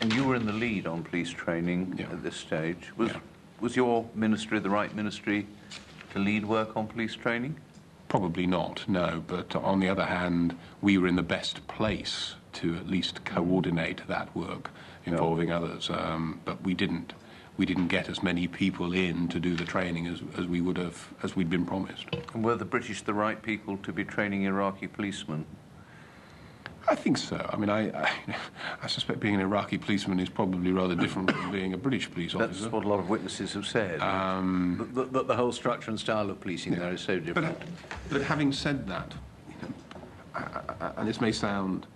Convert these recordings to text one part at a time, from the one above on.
And you were in the lead on police training at this stage. Was your ministry the right ministry to lead work on police training? Probably not, no. But on the other hand, we were in the best place to at least coordinate that work involving others. But we didn't get as many people in to do the training as we would have, as we'd been promised. And were the British the right people to be training Iraqi policemen? I think so. I mean, I suspect being an Iraqi policeman is probably rather different from being a British police officer. That's what a lot of witnesses have said. That the whole structure and style of policing there is so different. But having said that, and this may sound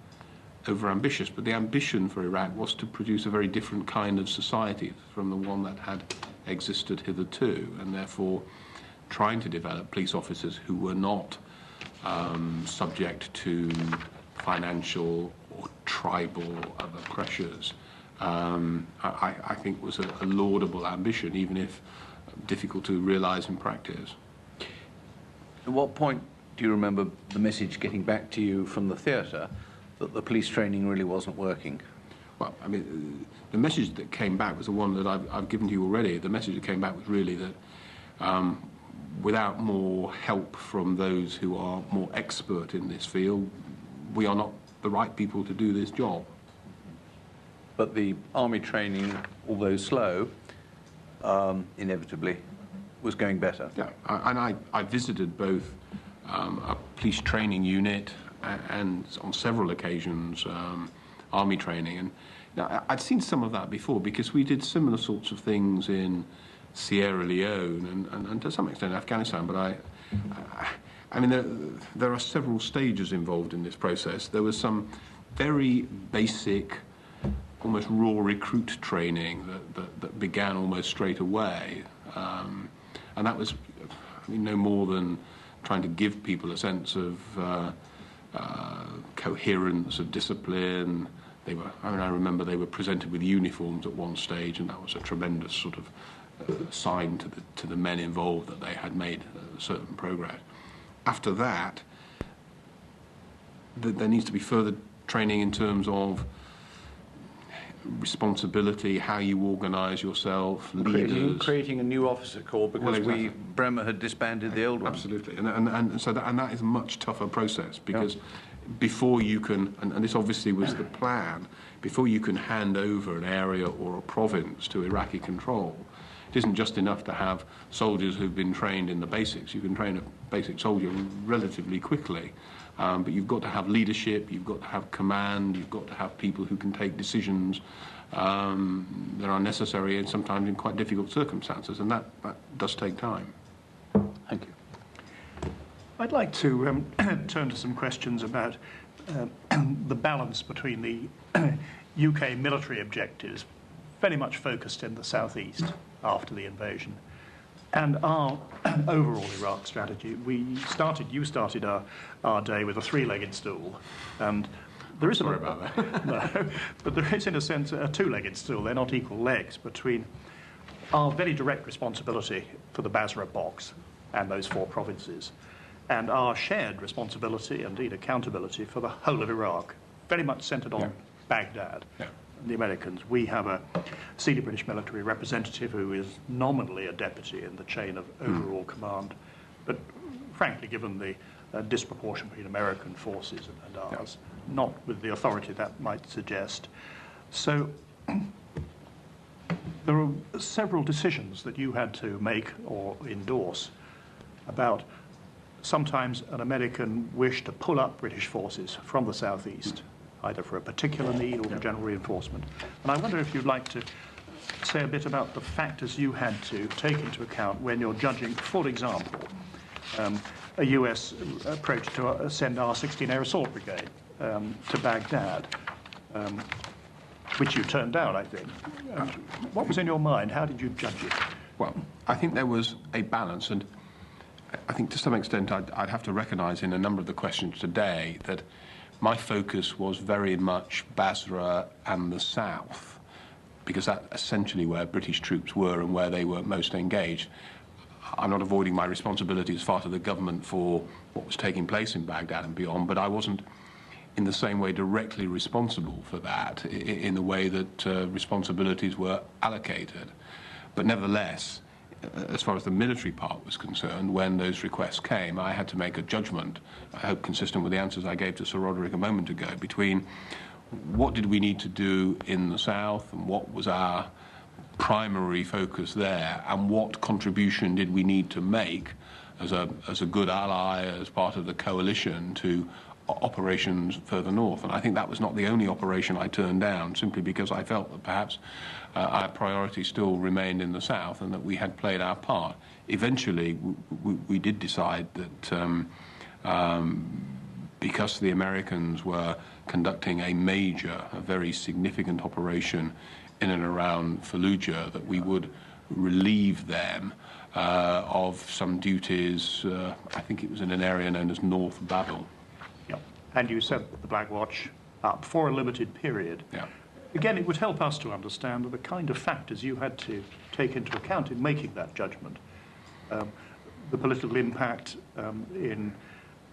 over-ambitious, but the ambition for Iraq was to produce a very different kind of society from the one that had existed hitherto, and therefore trying to develop police officers who were not subject to financial or tribal or other pressures, I think was a laudable ambition, even if difficult to realise in practice. At what point do you remember the message getting back to you from the theatre that the police training really wasn't working? Well, I mean, the message that came back was the one that I've given to you already. The message that came back was really that without more help from those who are more expert in this field, we are not the right people to do this job. But the army training, although slow, inevitably was going better. Yeah, and I visited both a police training unit and on several occasions army training. And now, I'd seen some of that before because we did similar sorts of things in Sierra Leone and to some extent Afghanistan, but I mean, there are several stages involved in this process. There was some very basic, almost raw recruit training that began almost straight away. And that was, I mean, no more than trying to give people a sense of coherence, of discipline. I remember they were presented with uniforms at one stage, and that was a tremendous sort of sign to the men involved that they had made certain progress. After that, there needs to be further training in terms of responsibility, how you organise yourself, leaders. Creating a new officer corps because Bremer had disbanded the old one. Absolutely, and that is a much tougher process because before you can, and this obviously was the plan, before you can hand over an area or a province to Iraqi control, it isn't just enough to have soldiers who've been trained in the basics. You can train a basic soldier relatively quickly, but you've got to have leadership, you've got to have command, you've got to have people who can take decisions that are necessary and sometimes in quite difficult circumstances, and that does take time. Thank you. I'd like to turn to some questions about the balance between the UK military objectives, very much focused in the southeast after the invasion, and our overall Iraq strategy. You started our day with a three-legged stool, and there is Sorry about that. No, but there is in a sense a two-legged stool. They're not equal legs between our very direct responsibility for the Basra box and those 4 provinces, and our shared responsibility, indeed accountability, for the whole of Iraq, very much centred on Baghdad. Yeah. The Americans. We have a senior British military representative who is nominally a deputy in the chain of overall command, but frankly, given the disproportion between American forces and ours, not with the authority that might suggest. So there are several decisions that you had to make or endorse about sometimes an American wish to pull up British forces from the southeast, either for a particular need or for general reinforcement. And I wonder if you'd like to say a bit about the factors you had to take into account when you're judging, for example, a US approach to send our 16 Air Assault Brigade to Baghdad, which you turned down, I think. What was in your mind? How did you judge it? Well, I think there was a balance, and I think to some extent I'd have to recognise in a number of the questions today that my focus was very much Basra and the south, because that's essentially where British troops were and where they were most engaged. I'm not avoiding my responsibility as far to the government for what was taking place in Baghdad and beyond, but I wasn't in the same way directly responsible for that in the way that responsibilities were allocated. But nevertheless, as far as the military part was concerned, when those requests came, I had to make a judgment, I hope consistent with the answers I gave to Sir Roderick a moment ago, between what did we need to do in the south and what was our primary focus there, and what contribution did we need to make as a good ally, as part of the coalition, to operations further north. And I think that was not the only operation I turned down, simply because I felt that perhaps our priority still remained in the south and that we had played our part. Eventually, we did decide that because the Americans were conducting a very significant operation in and around Fallujah, that we would relieve them of some duties. I think it was in an area known as North Babel. Yep. And you set the Black Watch up for a limited period. Yeah. Again, it would help us to understand the kind of factors you had to take into account in making that judgment. The political impact in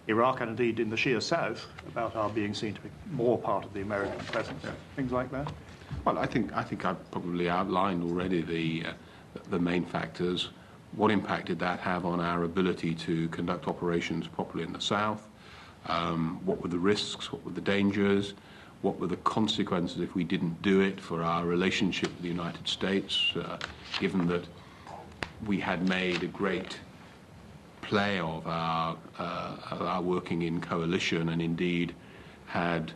Iraq and indeed in the Shia South about our being seen to be more part of the American presence, things like that. Well, I think I've probably outlined already the main factors. What impact did that have on our ability to conduct operations properly in the south? What were the risks? What were the dangers? What were the consequences if we didn't do it for our relationship with the United States, given that we had made a great play of our working in coalition, and indeed had,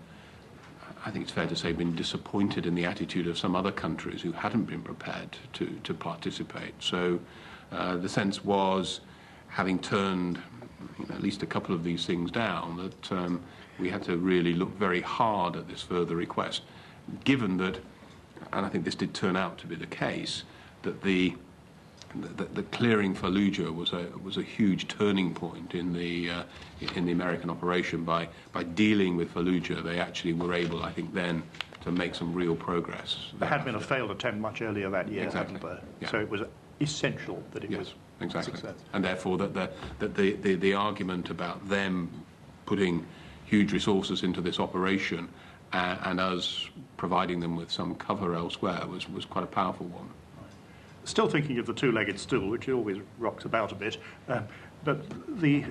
I think it's fair to say, been disappointed in the attitude of some other countries who hadn't been prepared to participate. So the sense was, having turned at least a couple of these things down, that we had to really look very hard at this further request, given that, and I think this did turn out to be the case, that the clearing Fallujah was a huge turning point in the American operation. By dealing with Fallujah, they actually were able, I think, then to make some real progress. There had been a failed attempt much earlier that year, exactly. hadn't there? Yeah. So it was essential that it Yes, was exactly. a success. And therefore, that the argument about them putting huge resources into this operation and us providing them with some cover elsewhere was quite a powerful one. Still thinking of the two-legged stool, which always rocks about a bit, but the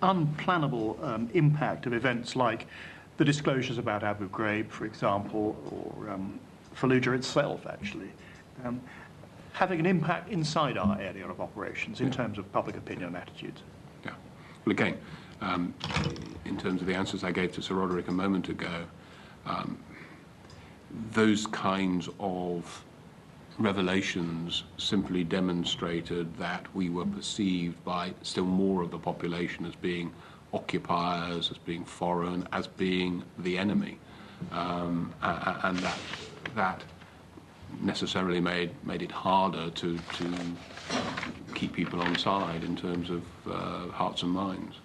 unplannable impact of events like the disclosures about Abu Ghraib, for example, or Fallujah itself, actually, having an impact inside our area of operations in terms of public opinion and attitudes. Yeah. Well, again, in terms of the answers I gave to Sir Roderick a moment ago, those kinds of revelations simply demonstrated that we were perceived by still more of the population as being occupiers, as being foreign, as being the enemy, and that necessarily made it harder to keep people on side in terms of hearts and minds.